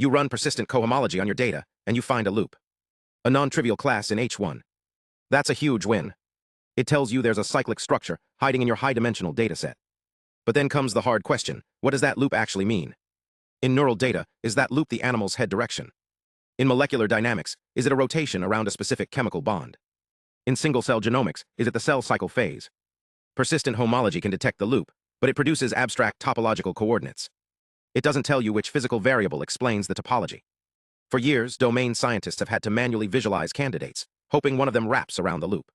You run persistent cohomology on your data, and you find a loop. A non-trivial class in H1. That's a huge win. It tells you there's a cyclic structure hiding in your high-dimensional dataset. But then comes the hard question: what does that loop actually mean? In neural data, is that loop the animal's head direction? In molecular dynamics, is it a rotation around a specific chemical bond? In single-cell genomics, is it the cell cycle phase? Persistent homology can detect the loop, but it produces abstract topological coordinates. It doesn't tell you which physical variable explains the topology. For years, domain scientists have had to manually visualize candidates, hoping one of them wraps around the loop.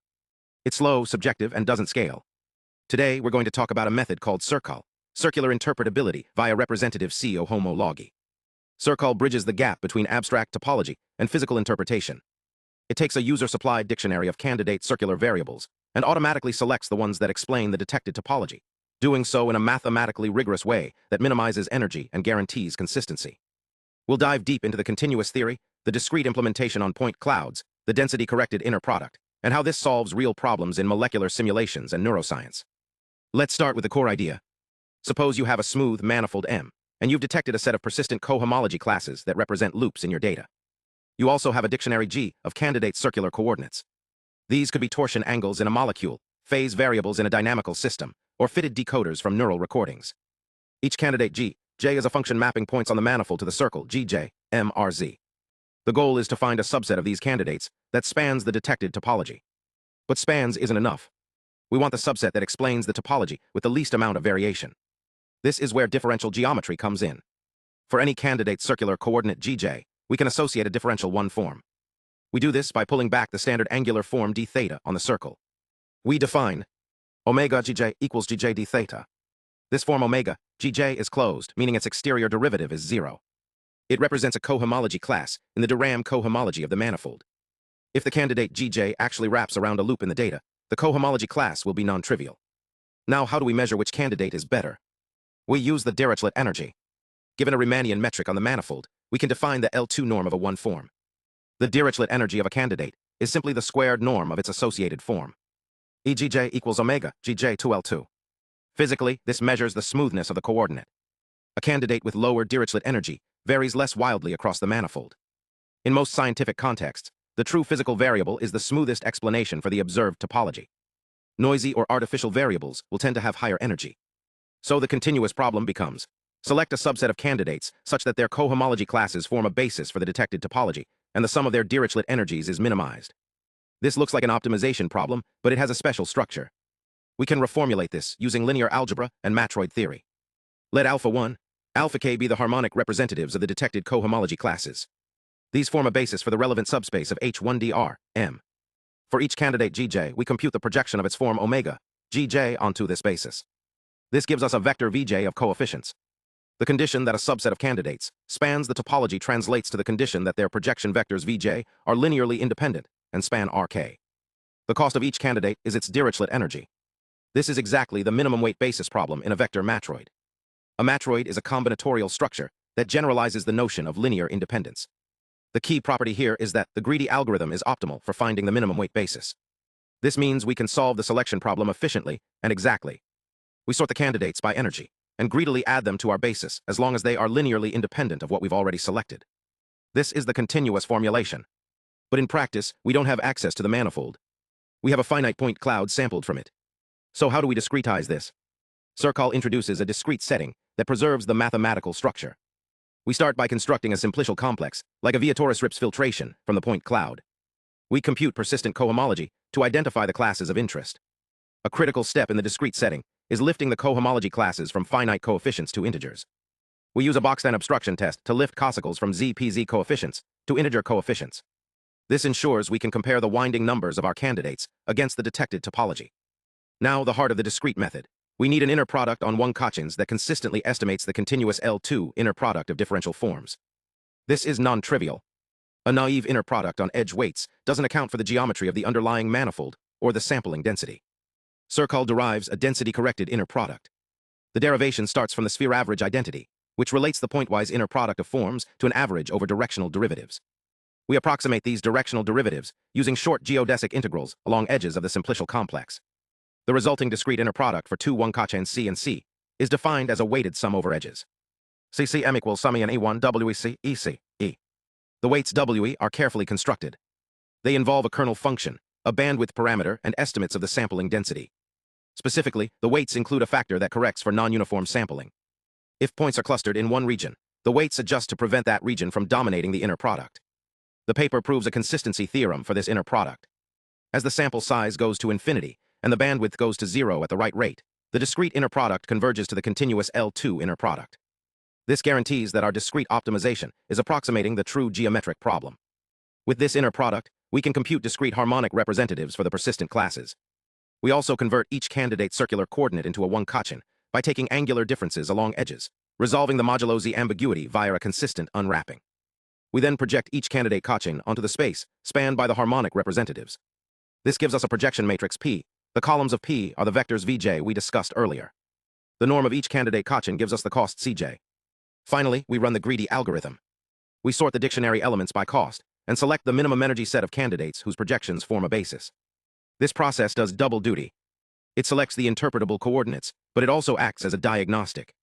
It's slow, subjective, and doesn't scale. Today, we're going to talk about a method called circol, circular interpretability via representative cohomology. Circol bridges the gap between abstract topology and physical interpretation. It takes a user-supplied dictionary of candidate circular variables and automatically selects the ones that explain the detected topology, doing so in a mathematically rigorous way that minimizes energy and guarantees consistency. We'll dive deep into the continuous theory, the discrete implementation on point clouds, the density-corrected inner product, and how this solves real problems in molecular simulations and neuroscience. Let's start with the core idea. Suppose you have a smooth manifold M, and you've detected a set of persistent cohomology classes that represent loops in your data. You also have a dictionary G of candidate circular coordinates. These could be torsion angles in a molecule, phase variables in a dynamical system, or fitted decoders from neural recordings. Each candidate G, J is a function mapping points on the manifold to the circle GJ, MRZ. The goal is to find a subset of these candidates that spans the detected topology. But spans isn't enough. We want the subset that explains the topology with the least amount of variation. This is where differential geometry comes in. For any candidate circular coordinate GJ, we can associate a differential one form. We do this by pulling back the standard angular form d theta on the circle. We define omega GJ equals GJ d theta. This form omega, GJ is closed, meaning its exterior derivative is 0. It represents a cohomology class in the Dirichlet cohomology of the manifold. If the candidate GJ actually wraps around a loop in the data, the cohomology class will be non-trivial. Now, how do we measure which candidate is better? We use the Dirichlet energy. Given a Riemannian metric on the manifold, we can define the L2 norm of a one form. The Dirichlet energy of a candidate is simply the squared norm of its associated form. EGJ equals omega GJ to L2. Physically, this measures the smoothness of the coordinate. A candidate with lower Dirichlet energy varies less wildly across the manifold. In most scientific contexts, the true physical variable is the smoothest explanation for the observed topology. Noisy or artificial variables will tend to have higher energy. So the continuous problem becomes: select a subset of candidates such that their cohomology classes form a basis for the detected topology, and the sum of their Dirichlet energies is minimized. This looks like an optimization problem, but it has a special structure. We can reformulate this using linear algebra and matroid theory. Let alpha 1, alpha k be the harmonic representatives of the detected cohomology classes. These form a basis for the relevant subspace of H1dr, M. For each candidate GJ, we compute the projection of its form omega, GJ onto this basis. This gives us a vector Vj of coefficients. The condition that a subset of candidates spans the topology translates to the condition that their projection vectors Vj are linearly independent and span Rk. The cost of each candidate is its Dirichlet energy. This is exactly the minimum weight basis problem in a vector matroid. A matroid is a combinatorial structure that generalizes the notion of linear independence. The key property here is that the greedy algorithm is optimal for finding the minimum weight basis. This means we can solve the selection problem efficiently and exactly. We sort the candidates by energy and greedily add them to our basis as long as they are linearly independent of what we've already selected. This is the continuous formulation. But in practice, we don't have access to the manifold. We have a finite point cloud sampled from it. So how do we discretize this? Circol introduces a discrete setting that preserves the mathematical structure. We start by constructing a simplicial complex, like a Vietoris-Rips filtration, from the point cloud. We compute persistent cohomology to identify the classes of interest. A critical step in the discrete setting is lifting the cohomology classes from finite coefficients to integers. We use a Boxstein obstruction test to lift cosicles from ZPZ coefficients to integer coefficients. This ensures we can compare the winding numbers of our candidates against the detected topology. Now, the heart of the discrete method. We need an inner product on Wong-Kachins that consistently estimates the continuous L2 inner product of differential forms. This is non-trivial. A naive inner product on edge weights doesn't account for the geometry of the underlying manifold or the sampling density. Circol derives a density-corrected inner product. The derivation starts from the sphere average identity, which relates the pointwise inner product of forms to an average over directional derivatives. We approximate these directional derivatives using short geodesic integrals along edges of the simplicial complex. The resulting discrete inner product for two Wong-Kachins C and C is defined as a weighted sum over edges. CCM equals sum and E1 WEC EC E. The weights WE are carefully constructed. They involve a kernel function, a bandwidth parameter, and estimates of the sampling density. Specifically, the weights include a factor that corrects for non-uniform sampling. If points are clustered in one region, the weights adjust to prevent that region from dominating the inner product. The paper proves a consistency theorem for this inner product. As the sample size goes to infinity, and the bandwidth goes to 0 at the right rate, the discrete inner product converges to the continuous L2 inner product. This guarantees that our discrete optimization is approximating the true geometric problem. With this inner product, we can compute discrete harmonic representatives for the persistent classes. We also convert each candidate circular coordinate into a one-Cauchy by taking angular differences along edges, resolving the modulo Z ambiguity via a consistent unwrapping. We then project each candidate Cauchy onto the space spanned by the harmonic representatives. This gives us a projection matrix P. The columns of P are the vectors Vj we discussed earlier. The norm of each candidate Cauchy gives us the cost Cj. Finally, we run the GUDHI algorithm. We sort the dictionary elements by cost and select the minimum energy set of candidates whose projections form a basis. This process does double duty. It selects the interpretable coordinates, but it also acts as a diagnostic.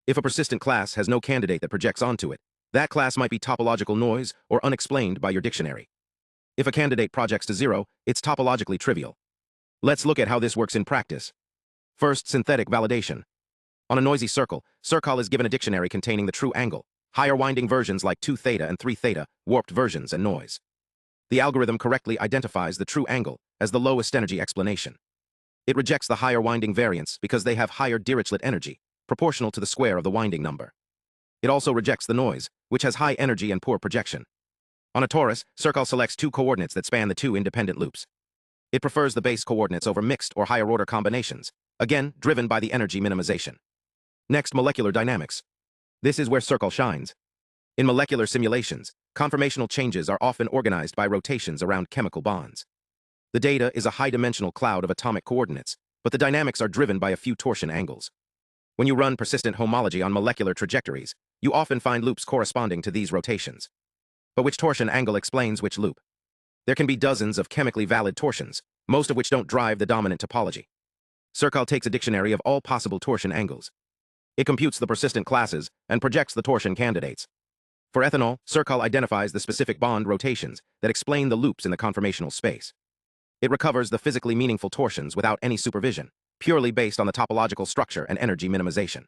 If a persistent class has no candidate that projects onto it, that class might be topological noise or unexplained by your dictionary. If a candidate projects to 0, it's topologically trivial. Let's look at how this works in practice. First, synthetic validation. On a noisy circle is given a dictionary containing the true angle, higher winding versions like 2 theta and 3 theta, warped versions, and noise. The algorithm correctly identifies the true angle as the lowest energy explanation. It rejects the higher winding variants because they have higher Dirichlet energy, proportional to the square of the winding number. It also rejects the noise, which has high energy and poor projection. On a torus, circol selects 2 coordinates that span the 2 independent loops. It prefers the base coordinates over mixed or higher-order combinations, again driven by the energy minimization. Next, molecular dynamics. This is where circol shines. In molecular simulations, conformational changes are often organized by rotations around chemical bonds. The data is a high-dimensional cloud of atomic coordinates, but the dynamics are driven by a few torsion angles. When you run persistent homology on molecular trajectories, you often find loops corresponding to these rotations. But which torsion angle explains which loop? There can be dozens of chemically valid torsions, most of which don't drive the dominant topology. Circol takes a dictionary of all possible torsion angles. It computes the persistent classes and projects the torsion candidates. For ethanol, circol identifies the specific bond rotations that explain the loops in the conformational space. It recovers the physically meaningful torsions without any supervision, purely based on the topological structure and energy minimization.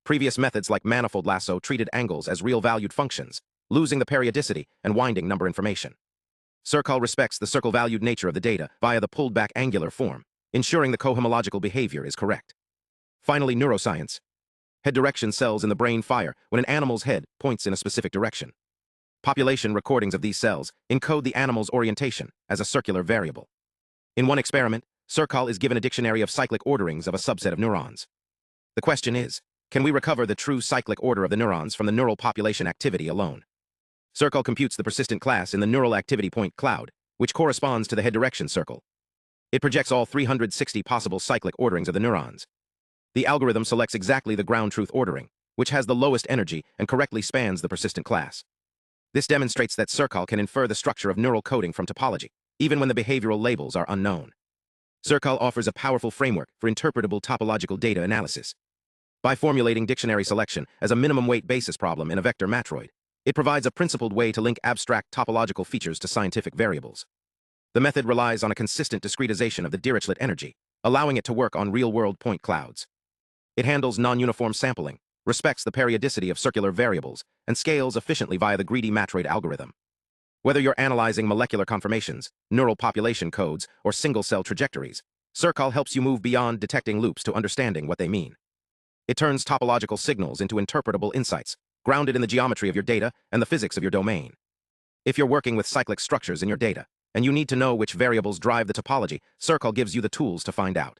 Previous methods like manifold lasso treated angles as real-valued functions, losing the periodicity and winding number information. Circol respects the circle-valued nature of the data via the pulled-back angular form, ensuring the cohomological behavior is correct. Finally, neuroscience. Head direction cells in the brain fire when an animal's head points in a specific direction. Population recordings of these cells encode the animal's orientation as a circular variable. In one experiment, circol is given a dictionary of cyclic orderings of a subset of neurons. The question is, can we recover the true cyclic order of the neurons from the neural population activity alone? Circol computes the persistent class in the neural activity point cloud, which corresponds to the head direction circle. It projects all 360 possible cyclic orderings of the neurons. The algorithm selects exactly the ground truth ordering, which has the lowest energy and correctly spans the persistent class. This demonstrates that circol can infer the structure of neural coding from topology, even when the behavioral labels are unknown. Circol offers a powerful framework for interpretable topological data analysis. By formulating dictionary selection as a minimum weight basis problem in a vector matroid, it provides a principled way to link abstract topological features to scientific variables. The method relies on a consistent discretization of the Dirichlet energy, allowing it to work on real-world point clouds. It handles non-uniform sampling, respects the periodicity of circular variables, and scales efficiently via the GUDHI matroid algorithm. Whether you're analyzing molecular conformations, neural population codes, or single-cell trajectories, circol helps you move beyond detecting loops to understanding what they mean. It turns topological signals into interpretable insights, grounded in the geometry of your data and the physics of your domain. If you're working with cyclic structures in your data, and you need to know which variables drive the topology, circol gives you the tools to find out.